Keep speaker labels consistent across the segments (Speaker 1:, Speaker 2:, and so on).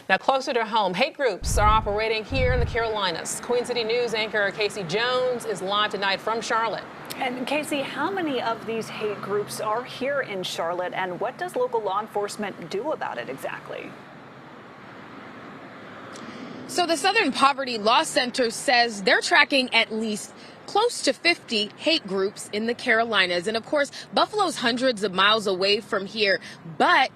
Speaker 1: Now, closer to home, hate groups are operating here in the Carolinas. Queen City News anchor Casey Jones is live tonight from Charlotte.
Speaker 2: And Casey, how many of these hate groups are here in Charlotte, and what does local law enforcement do about it exactly?
Speaker 3: So the Southern Poverty Law Center says they're tracking at least close to 50 hate groups in the Carolinas. And of course, Buffalo's hundreds of miles away from here, but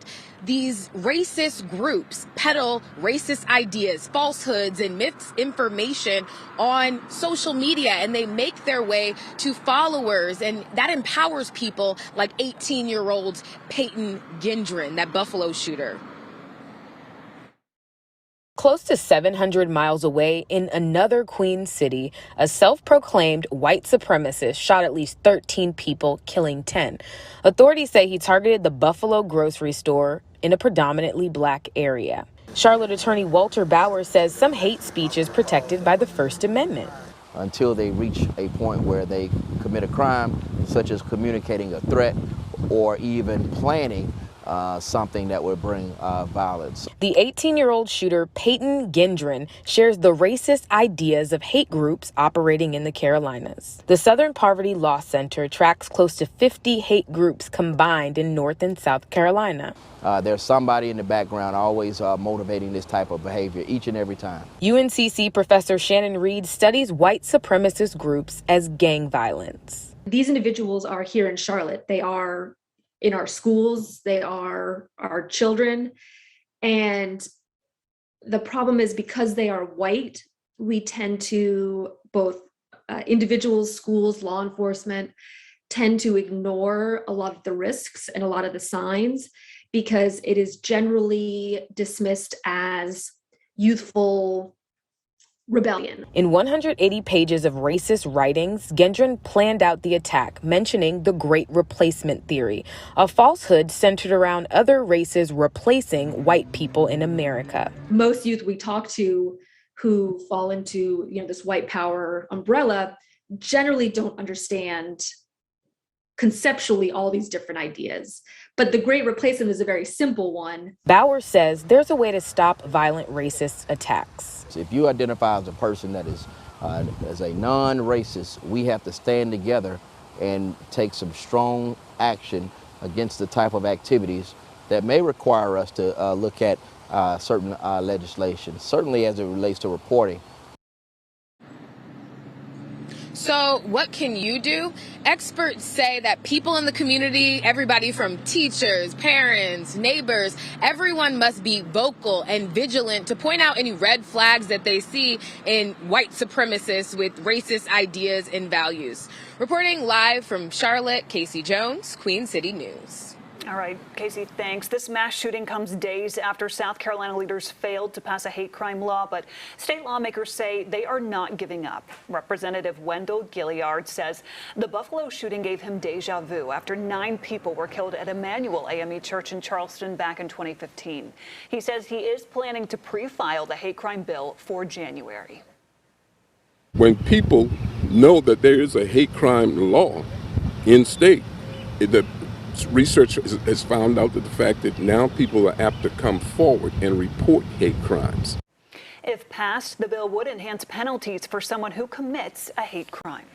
Speaker 3: these racist groups peddle racist ideas, falsehoods, and misinformation on social media, and they make their way to followers, and that empowers people like 18-year-old Peyton Gendron, that Buffalo shooter. Close to 700 miles away in another Queen City, a self-proclaimed white supremacist shot at least 13 people, killing 10. Authorities say he targeted the Buffalo grocery store in a predominantly black area. Charlotte attorney Walter Bauer says some hate speech is protected by the First Amendment.
Speaker 4: Until they reach a point where they commit a crime, such as communicating a threat or even planning something that would bring violence.
Speaker 3: The 18-year-old shooter, Peyton Gendron, shares the racist ideas of hate groups operating in the Carolinas. The Southern Poverty Law Center tracks close to 50 hate groups combined in North and South Carolina.
Speaker 4: There's somebody in the background always motivating this type of behavior each and every time.
Speaker 3: UNCC professor SHANNON REID studies white supremacist groups as gang violence.
Speaker 5: These individuals are here in Charlotte. They are in our schools, they are our children. And the problem is, because they are white, we tend to, both individuals, schools, law enforcement, tend to ignore a lot of the risks and a lot of the signs, because it is generally dismissed as youthful rebellion.
Speaker 3: In 180 pages of racist writings, Gendron planned out the attack, mentioning the Great Replacement theory, a falsehood centered around other races replacing white people in America.
Speaker 5: Most youth we talk to who fall into, this white power umbrella generally don't understand conceptually all these different ideas. But the Great Replacement is a very simple one.
Speaker 3: Bauer says there's a way to stop violent racist attacks.
Speaker 4: If you identify as a person that is as a non-racist, we have to stand together and take some strong action against the type of activities that may require us to look at certain legislation, certainly as it relates to reporting.
Speaker 3: So what can you do? Experts say that people in the community, everybody from teachers, parents, neighbors, everyone must be vocal and vigilant to point out any red flags that they see in white supremacists with racist ideas and values. Reporting live from Charlotte, Casey Jones, Queen City News.
Speaker 2: All right, Casey, thanks. This mass shooting comes days after South Carolina leaders failed to pass a hate crime law, but state lawmakers say they are not giving up. Representative Wendell Gilliard says the Buffalo shooting gave him deja vu after 9 people were killed at Emmanuel AME Church in Charleston back in 2015. He says he is planning to pre-file the hate crime bill for January.
Speaker 6: When people know that there is a hate crime law in state, the research has found out that the fact that now people are apt to come forward and report hate crimes.
Speaker 2: If passed, the bill would enhance penalties for someone who commits a hate crime.